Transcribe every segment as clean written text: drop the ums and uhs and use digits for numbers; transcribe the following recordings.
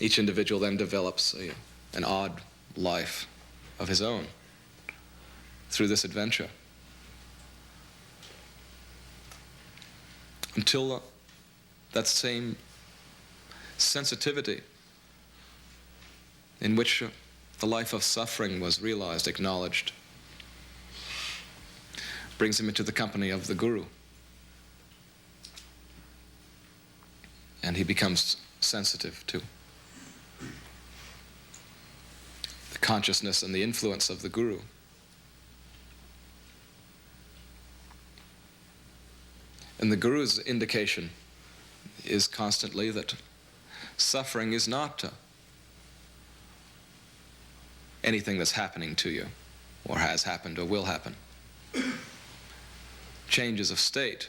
Each individual then develops an odd life of his own through this adventure, until that same sensitivity in which the life of suffering was realized, acknowledged, brings him into the company of the Guru. And he becomes sensitive to the consciousness and the influence of the Guru. And the Guru's indication is constantly that suffering is not anything that's happening to you, or has happened, or will happen. Changes of state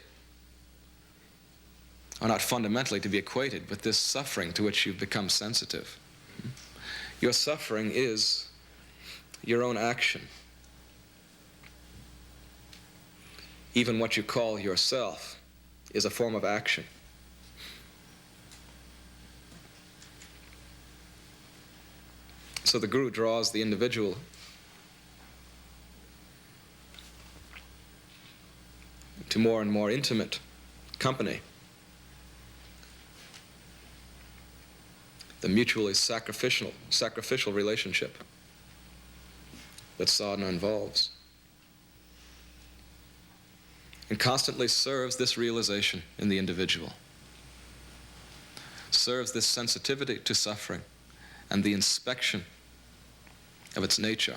are not fundamentally to be equated with this suffering to which you've become sensitive. Your suffering is your own action. Even what you call yourself is a form of action. So the Guru draws the individual to more and more intimate company. The mutually sacrificial relationship that sadhana involves. And constantly serves this realization in the individual. Serves this sensitivity to suffering and the inspection of its nature.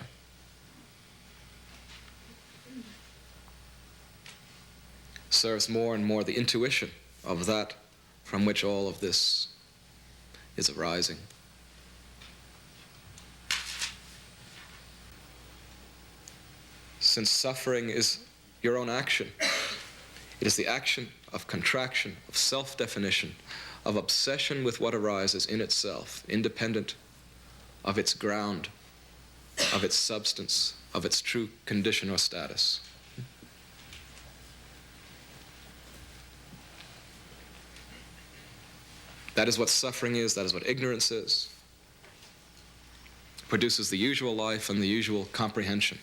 Serves more and more the intuition of that from which all of this is arising. Since suffering is your own action, it is the action of contraction, of self-definition, of obsession with what arises in itself, independent of its ground, of its substance, of its true condition or status. That is what suffering is, that is what ignorance is. It produces the usual life and the usual comprehension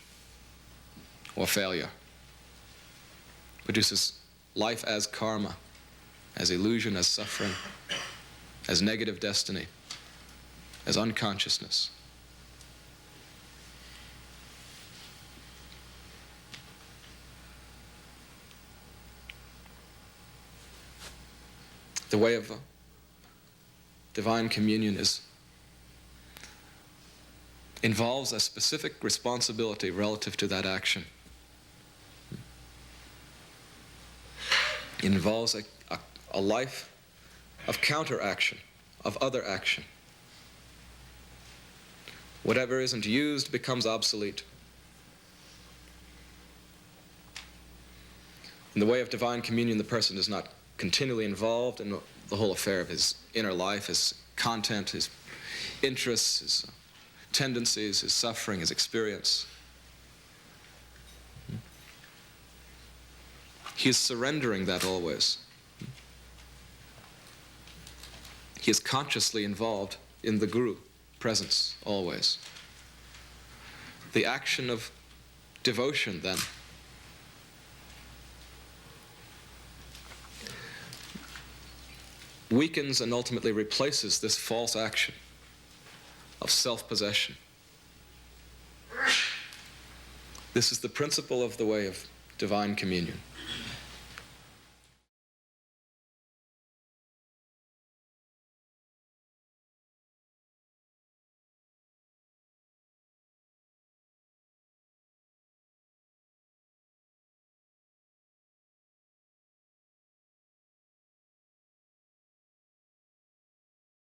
or failure. It produces life as karma, as illusion, as suffering, as negative destiny, as unconsciousness. The way of divine communion involves a specific responsibility relative to that action. It involves a life of counteraction, of other action. Whatever isn't used becomes obsolete. In the way of divine communion, the person is not continually involved in the whole affair of his inner life, his content, his interests, his tendencies, his suffering, his experience. He is surrendering that always. He is consciously involved in the Guru presence always. The action of devotion, then, weakens and ultimately replaces this false action of self-possession. This is the principle of the way of divine communion.